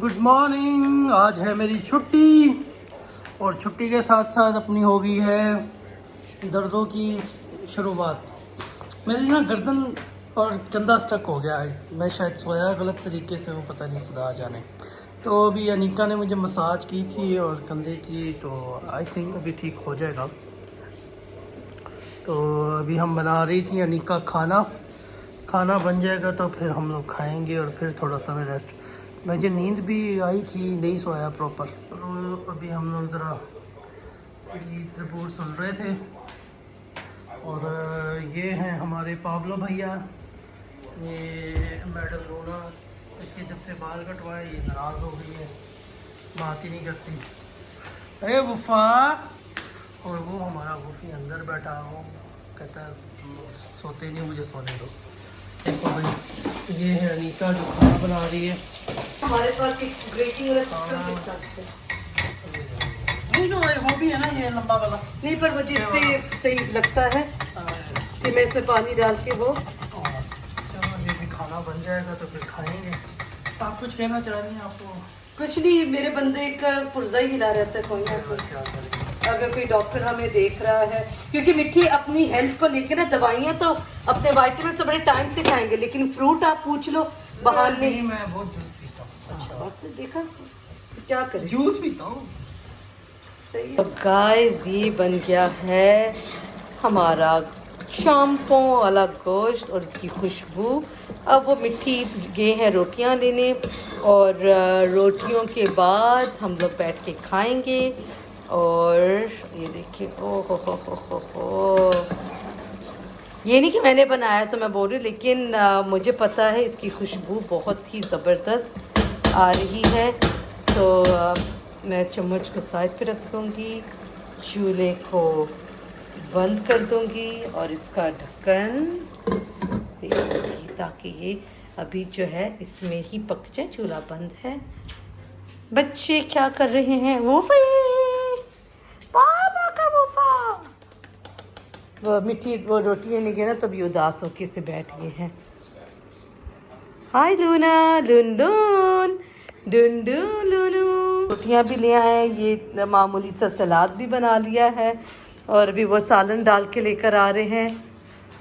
Good morning. आज है मेरी छुट्टी और छुट्टी के साथ साथ अपनी हो गई है दर्दों की शुरुआत। मेरी ना गर्दन और कंधा स्टक हो गया है। मैं शायद सोया गलत तरीके से, वो पता नहीं खुदा जाने। तो अभी अनीका ने मुझे मसाज की थी और कंधे की, तो आई थिंक अभी ठीक हो जाएगा। तो अभी हम बना रही थी अनीका खाना बन जाएगा तो फिर हम लोग खाएंगे और फिर थोड़ा समय रेस्ट। मुझे नींद भी आई थी, नहीं सोया प्रॉपर। तो अभी हम लोग ज़रा गीत ज़बूर सुन रहे थे। और ये हैं हमारे पाब्लो भैया, ये मैडम लूना। इसके जब से बाल कटवाए ये नाराज़ हो गई है, बात ही नहीं करती। अरे वफ़ा। और वो हमारा वफ़ी अंदर बैठा, वो कहता है सोते नहीं, मुझे सोने दो। देखो भाई, ये है अनीका जो खाना बना रही है। हमारे पास एक ग्रेटिंग वाला सिस्टम के साथ है। नहीं जो है वो भी है ना, ये लंबा वाला। नहीं, पर मुझे इस पे सही लगता है कि मैं इसमें पानी डाल के वो। चलो ये भी खाना बन जाएगा तो फिर खाएंगे। आप कुछ कहना चाह रही हैं? आपको कुछ नहीं, मेरे बंदे का पुर्जा ही हिला रहता है कोई ना कोई। क्या करें? अगर कोई डॉक्टर हमें देख रहा है, क्योंकि मिट्टी अपनी हेल्थ को लेकर ना, दवाइयाँ तो अपने वाइटामिन से बड़े टाइम से खाएंगे, लेकिन फ्रूट आप पूछ लो बाहर नहीं, मैं बहुत जूस पीता हूँ। अच्छा, बस देखा तो क्या करें। जूस पीता हूँ। सही है। गाइस, ये बन गया है हमारा चांपों वाला गोश्त और इसकी खुशबू। अब वो मिट्टी गए हैं रोटियां लेने, और रोटियों के बाद हम लोग बैठ के खाएंगे। और ये देखिए, ओ हो। ये नहीं कि मैंने बनाया तो मैं बोल रही हूँ, लेकिन मुझे पता है इसकी खुशबू बहुत ही ज़बरदस्त आ रही है। तो मैं चम्मच को साइड पे रख दूँगी, चूल्हे को बंद कर दूँगी और इसका ढक्कन दे दूँगी ताकि ये अभी जो है इसमें ही पक जाए। चूल्हा बंद है। बच्चे क्या कर रहे हैं? वो पापा का वफा। वो मिट्टी वो रोटियाँ नहीं गए ना, तो भी उदास होके से बैठ गए हैं। हाय लूना, लुंडून डुंडून लूनू। रोटियाँ भी ले आए, ये मामूली सा सलाद भी बना लिया है, और अभी वो सालन डाल के लेकर आ रहे हैं।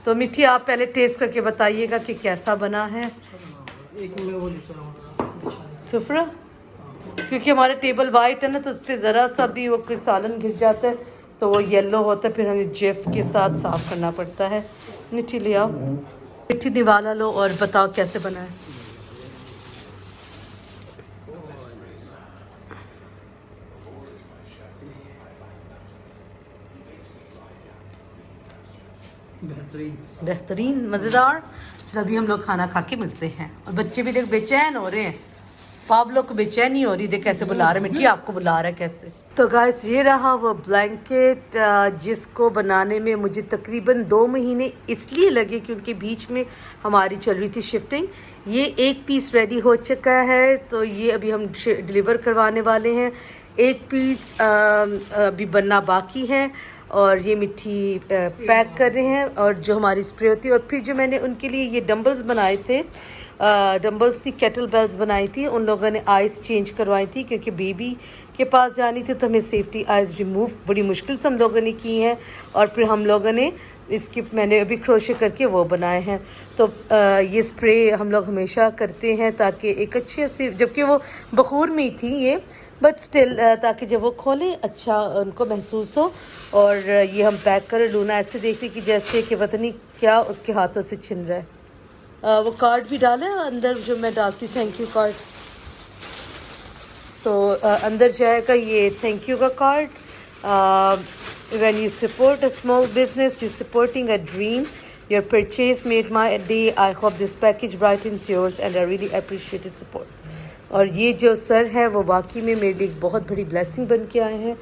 तो मिट्टी, आप पहले टेस्ट करके बताइएगा कि कैसा बना है। एक में वो लेकर आऊँगा सुफ्रा, क्योंकि हमारा टेबल वाइट है ना, तो उस पर ज़रा सा भी वो कोई सालन गिर जाता है तो वो येलो होता है, फिर हमें जेफ के साथ साफ करना पड़ता है। मिट्टी ले आओ, मिट्टी निवाला लो और बताओ कैसे बना है। बेहतरीन, मज़ेदार। चलो अभी हम लोग खाना खा के मिलते हैं। और बच्चे भी देख बेचैन हो रहे हैं। पाब्लो को बेचैनी हो रही, देख कैसे बुला रहे। मिट्टी आपको बुला रहा है कैसे। तो गाइस, ये रहा वो ब्लैंकेट जिसको बनाने में मुझे तकरीबन 2 महीने इसलिए लगे क्योंकि बीच में हमारी चल रही थी शिफ्टिंग। ये एक पीस रेडी हो चुका है, तो ये अभी हम डिलीवर करवाने वाले हैं। एक पीस अभी बनना बाकी है, और ये मिट्टी पैक कर रहे हैं। और जो हमारी स्प्रे होती है, और फिर जो मैंने उनके लिए ये डंबल्स बनाए थे, डंबल्स थी, केटल बेल्स बनाई थी। उन लोगों ने आइस चेंज करवाई थी क्योंकि बेबी के पास जानी थी, तो हमें सेफ्टी आइस रिमूव बड़ी मुश्किल से हम लोगों ने की हैं। और फिर हम लोगों ने इसकी मैंने अभी क्रोशे करके वो बनाए हैं। तो ये स्प्रे हम लोग हमेशा करते हैं ताकि एक अच्छे से, जबकि वो बखूर में ही थी ये, बट स्टिल ताकि जब वो खोलें अच्छा उनको महसूस हो। और ये हम पैक करें। लूना ऐसे देखती कि जैसे कि पता नहीं क्या उसके हाथों से छिन रहा है। वो कार्ड भी डाला है अंदर, जो मैं डालती थैंक यू कार्ड। तो अंदर जाएगा ये थैंक यू का card. When you support a small business, you supporting a dream, your purchase made my day, I hope this package brightens yours and I really appreciate your support. और ये जो sir है वो वाकई में मेरे लिए एक बहुत बड़ी ब्लेसिंग बन के आए हैं।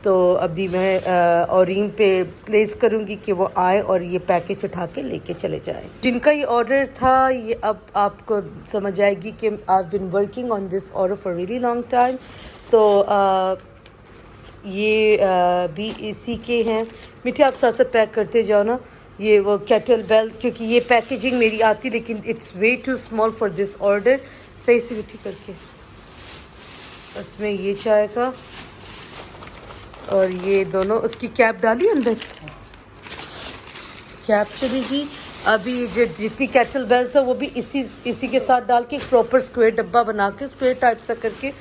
तो अभी मैं औरीन पे प्लेस करूँगी कि वो आए और ये पैकेज उठा के लेके चले जाएं। जिनका ये ऑर्डर था, ये अब आपको समझ आएगी कि I have been working on this order for really long time. तो ये भी इसी के हैं। मिट्टी, आप साथ साथ पैक करते जाओ ना। ये वो केटल बेल, क्योंकि ये पैकेजिंग मेरी आती, लेकिन it's way too small for this order. सही से मिट्टी करके इसमें ये चाय का और ये दोनों, उसकी कैप डाली अंदर, कैप चलेगी। अभी जो जितनी कैटल बेल्स है वो भी इसी के साथ डाल के एक प्रॉपर स्क्वायर डब्बा बना के स्क्वायर टाइप सा करके,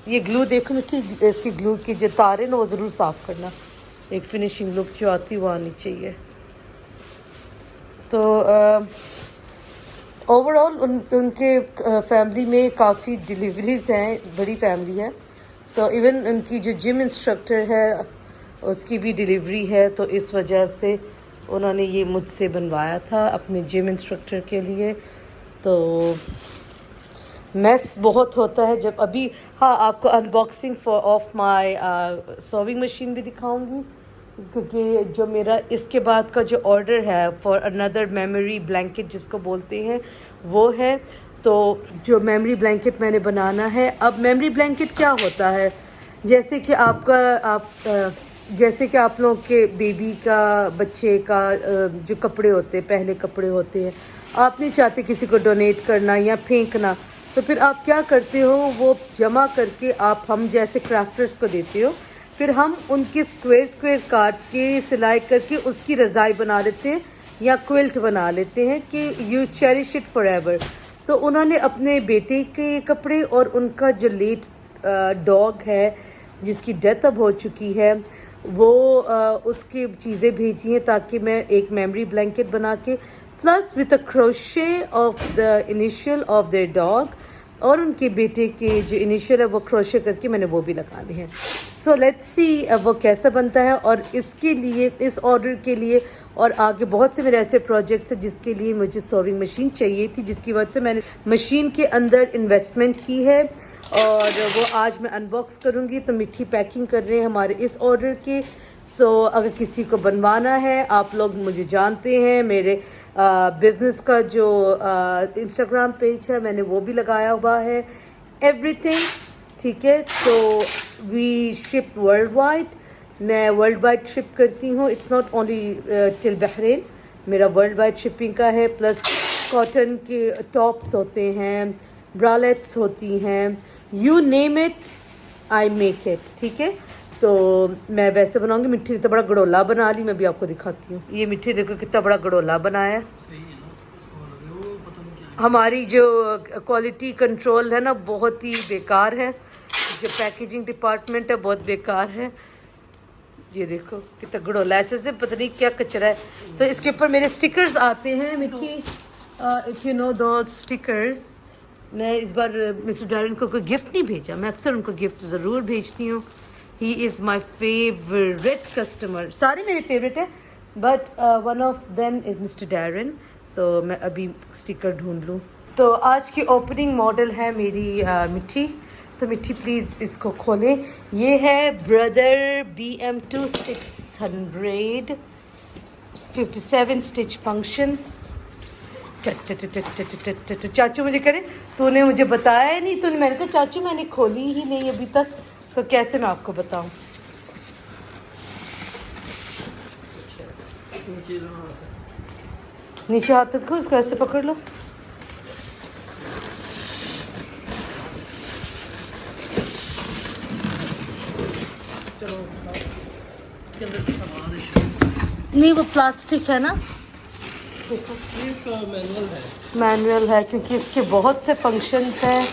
ये ग्लू देखो मिट्टी, इसकी ग्लू की जो तार है ना वो ज़रूर साफ़ करना, एक फिनिशिंग लुक जो आती है वो आनी चाहिए। तो ओवरऑल उनके फैमिली में काफ़ी डिलीवरीज हैं, बड़ी फैमिली है। सो इवन उनकी जो जिम इंस्ट्रक्टर है उसकी भी डिलीवरी है, तो इस वजह से उन्होंने ये मुझसे बनवाया था अपने जिम इंस्ट्रक्टर के लिए। तो मैस बहुत होता है जब अभी, हाँ आपको unboxing of my serving machine भी दिखाऊंगी, क्योंकि जो मेरा इसके बाद का जो ऑर्डर है फॉर अनदर मेमोरी ब्लैंकेट जिसको बोलते हैं वो है। तो जो मेमोरी ब्लैंकेट मैंने बनाना है, अब मेमोरी ब्लैंकेट क्या होता है, जैसे कि जैसे कि आप लोग के बेबी का, बच्चे का जो कपड़े होते हैं, पहले कपड़े होते हैं, आप नहीं चाहते किसी को डोनेट करना या फेंकना, तो फिर आप क्या करते हो, वो जमा करके आप हम जैसे क्राफ्टर्स को देते हो, फिर हम उनके स्क्वायर काट के सिलाई करके उसकी रज़ाई बना लेते हैं या क्विल्ट बना लेते हैं कि you cherish it for ever. तो उन्होंने अपने बेटे के कपड़े और उनका जो लेट डॉग है जिसकी डेथ अब हो चुकी है, वो उसकी चीज़ें भेजी हैं ताकि मैं एक मेमोरी ब्लैंकेट बना के plus with a crochet of the initial of their dog और उनके बेटे के जो इनिशियल है वो क्रोशे करके मैंने वो भी लगाने हैं। सो लेट्स सी वो कैसा बनता है। और इसके लिए, इस ऑर्डर के लिए और आगे बहुत से मेरे ऐसे प्रोजेक्ट्स हैं जिसके लिए मुझे सोविंग मशीन चाहिए थी, जिसकी वजह से मैंने मशीन के अंदर इन्वेस्टमेंट की है और वो आज मैं अनबॉक्स करूँगी। तो मिठी पैकिंग कर रहे हैं हमारे इस ऑर्डर के। सो अगर किसी को बनवाना है, आप लोग मुझे जानते हैं, मेरे बिज़नेस का जो इंस्टाग्राम पेज है मैंने वो भी लगाया हुआ है, एवरीथिंग ठीक है। तो वी शिप वर्ल्ड वाइड, मैं वर्ल्ड वाइड शिप करती हूँ, it's not only till Bahrain, मेरा वर्ल्ड वाइड शिपिंग का है। प्लस कॉटन के टॉप्स होते हैं, ब्रालेट्स होती हैं, you name it I make it, ठीक है। तो मैं वैसे बनाऊंगी। मिट्टी इतना बड़ा गड़ोला बना ली, मैं भी आपको दिखाती हूँ। ये मिट्टी देखो कितना बड़ा गड़ोला बनाया है। हमारी जो क्वालिटी कंट्रोल है ना बहुत ही बेकार है, जो पैकेजिंग डिपार्टमेंट है बहुत बेकार है। ये देखो कितना गड़ोला, ऐसे से पता नहीं क्या कचरा है। तो इसके ऊपर मेरे स्टिकर्स आते हैं मिट्टी, इफ़ यू नो दो स्टिकर्स। मैं इस बार मिस्टर डैरन को कोई गिफ्ट नहीं भेजा, मैं अक्सर उनको गिफ्ट ज़रूर भेजती हूँ। He is my favourite customer, सारे मेरे फेवरेट है but one of them is mister Darren. तो मैं अभी स्टिकर ढूंढ लूँ। तो आज की ओपनिंग मॉडल है मेरी मिट्टी। तो मिट्टी प्लीज़ इसको खोलें। ये है ब्रदर BM2 600 57 स्टिच फंक्शन। चाचू मुझे करे, तूने मुझे बताया ही नहीं, तूने, मैंने कहा चाचू मैंने खोली ही नहीं अभी तक, तो कैसे मैं आपको बताऊं। नीचे हाथ रखो, इसको ऐसे पकड़ लो। नहीं वो प्लास्टिक है ना, इसका मैनुअल है क्योंकि इसके बहुत से फंक्शंस हैं।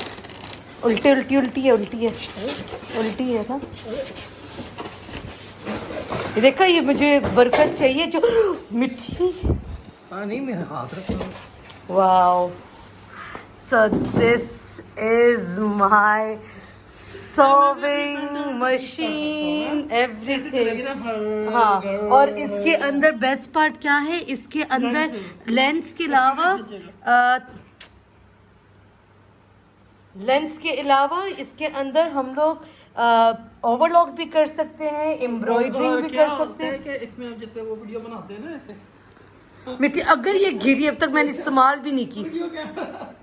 उल्टी है ना। देखा, ये मुझे बरकत चाहिए जो मिट्टी। हाँ नहीं, मेरा हाथ रखो। Wow, so this is my sowing machine, everything. हाँ, और इसके अंदर बेस्ट पार्ट क्या है, इसके अंदर लेंस के अलावा इसके अंदर हम लोग ओवरलॉक भी कर सकते हैं, एम्ब्रॉयडरिंग भी कर सकते हैं। क्या इसमें आप जैसे वो वीडियो बनाते हैं ना ऐसे मिट्टी, अगर ये गिरी, अब तक मैंने इस्तेमाल भी नहीं की।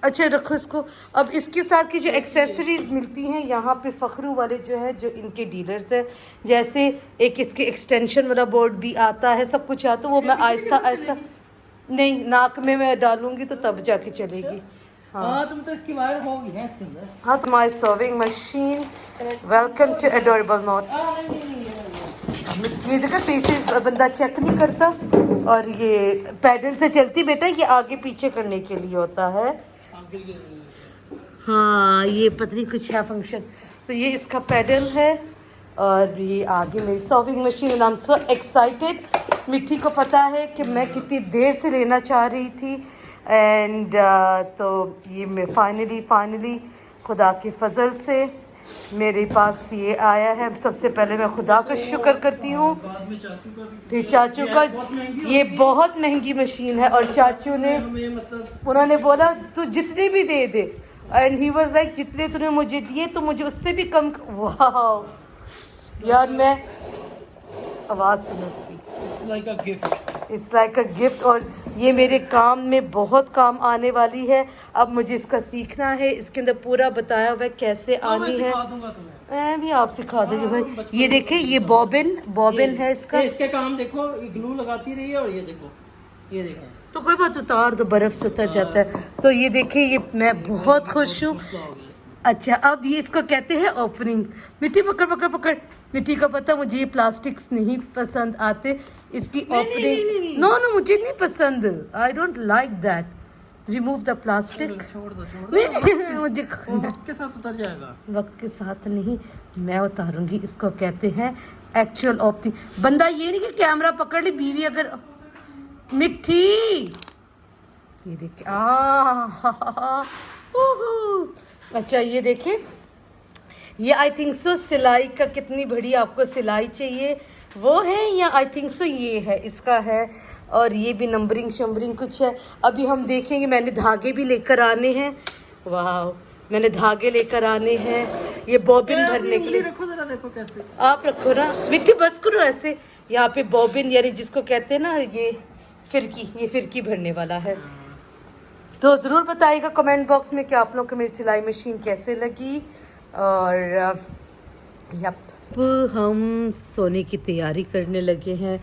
अच्छा रखो इसको। अब इसके साथ की जो एक्सेसरीज मिलती हैं यहाँ पे फखरू वाले जो है, जो इनके डीलर्स हैं, जैसे एक इसके एक्सटेंशन वाला बोर्ड भी आता है, सब कुछ आता है। वो मैं आहिस्ता आहिस्ता, नहीं नाक में मैं डालूंगी तो तब जाके चलेगी। हाँ तुम तो इसकी वायर होगी ना इसके अंदर। हाँ तो my serving machine, welcome to adorable notes. ये देखो पीसेस बंदा चेक नहीं करता, और ये पैडल से चलती बेटा, ये आगे पीछे करने के लिए होता है। हाँ ये पता नहीं कुछ है फंक्शन। तो ये इसका पैडल है, और ये आगे मेरी serving machine. And I am so excited. मिट्टी को पता है कि मैं कितनी देर से लेना चाह रही थी, एंड तो ये मैं फाइनली खुदा के फजल से मेरे पास ये आया है। सबसे पहले मैं खुदा का शुक्र करती हूँ, बाद में चाचू का भी। फिर चाचू का। ये बहुत महंगी मशीन है, और चाचू ने हमें मतलब उन्होंने बोला तू जितने भी दे दे, एंड ही वाज लाइक जितने तूने मुझे दिए तो मुझे उससे भी कम। वाह यार, मैं आवाज़ समझती। इट्स लाइक अ गिफ्ट, और ये मेरे काम में बहुत काम आने वाली है। अब मुझे इसका सीखना है, इसके अंदर पूरा बताया हुआ है कैसे आनी है। मैं भी आप सिखा दूंगी भाई। ये देखे, ये बॉबिन है इसका। इसके काम देखो, ये ग्लू लगाती रही है, और ये देखो, ये देखो। तो कोई बात, उतार दो, बर्फ से उतर जाता है। तो ये देखिए, ये मैं बहुत खुश हूँ। अच्छा, अब ये इसको कहते हैं ओपनिंग। मिट्टी पकड़। मिट्टी का पता, मुझे ये प्लास्टिक्स नहीं पसंद आते। इसकी ओपनिंग नो मुझे नहीं पसंद। I don't like that. Remove the plastic. छोड़ दो। नहीं मुझे वक्त के साथ उतर जाएगा। वक्त के साथ नहीं, मैं उतारूंगी। इसको कहते हैं एक्चुअल ओपनिंग। बंदा ये नहीं कि कैमरा पकड़ ली, बीवी अगर मिट्टी। ये देखिए, अच्छा ये देखिए, ये आई थिंक सो सिलाई का, कितनी बड़ी आपको सिलाई चाहिए वो है, या आई थिंक सो ये है, इसका है। और ये भी नंबरिंग शंबरिंग कुछ है। अभी हम देखेंगे। मैंने धागे भी लेकर आने हैं। वाह, मैंने धागे लेकर आने हैं ये बॉबिन भरने के लिए। रखो जरा, देखो कैसे। आप रखो ना मिट्टी, बस करो ऐसे। यहाँ पे बॉबिन, यानी जिसको कहते हैं ना ये फिरकी भरने वाला है। तो ज़रूर बताइएगा कमेंट बॉक्स में कि आप लोग को मेरी सिलाई मशीन कैसे लगी। और अब हम सोने की तैयारी करने लगे हैं।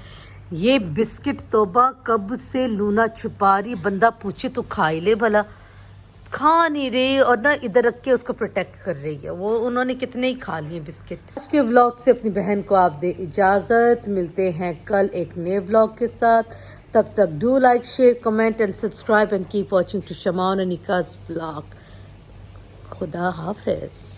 ये बिस्किट तोबा कब से लूना छुपा रही, बंदा पूछे तो खा ही ले भला, खा नहीं रही, और ना इधर रख के उसको प्रोटेक्ट कर रही है। वो उन्होंने कितने ही खा लिए बिस्किट। आज के व्लॉग से अपनी बहन को आप दे इजाज़त। मिलते हैं कल एक नए व्लॉग के साथ। तब तक do like, share, comment and subscribe and keep watching to शमान और निकाज़ व्लॉग। खुदा हाफिज़।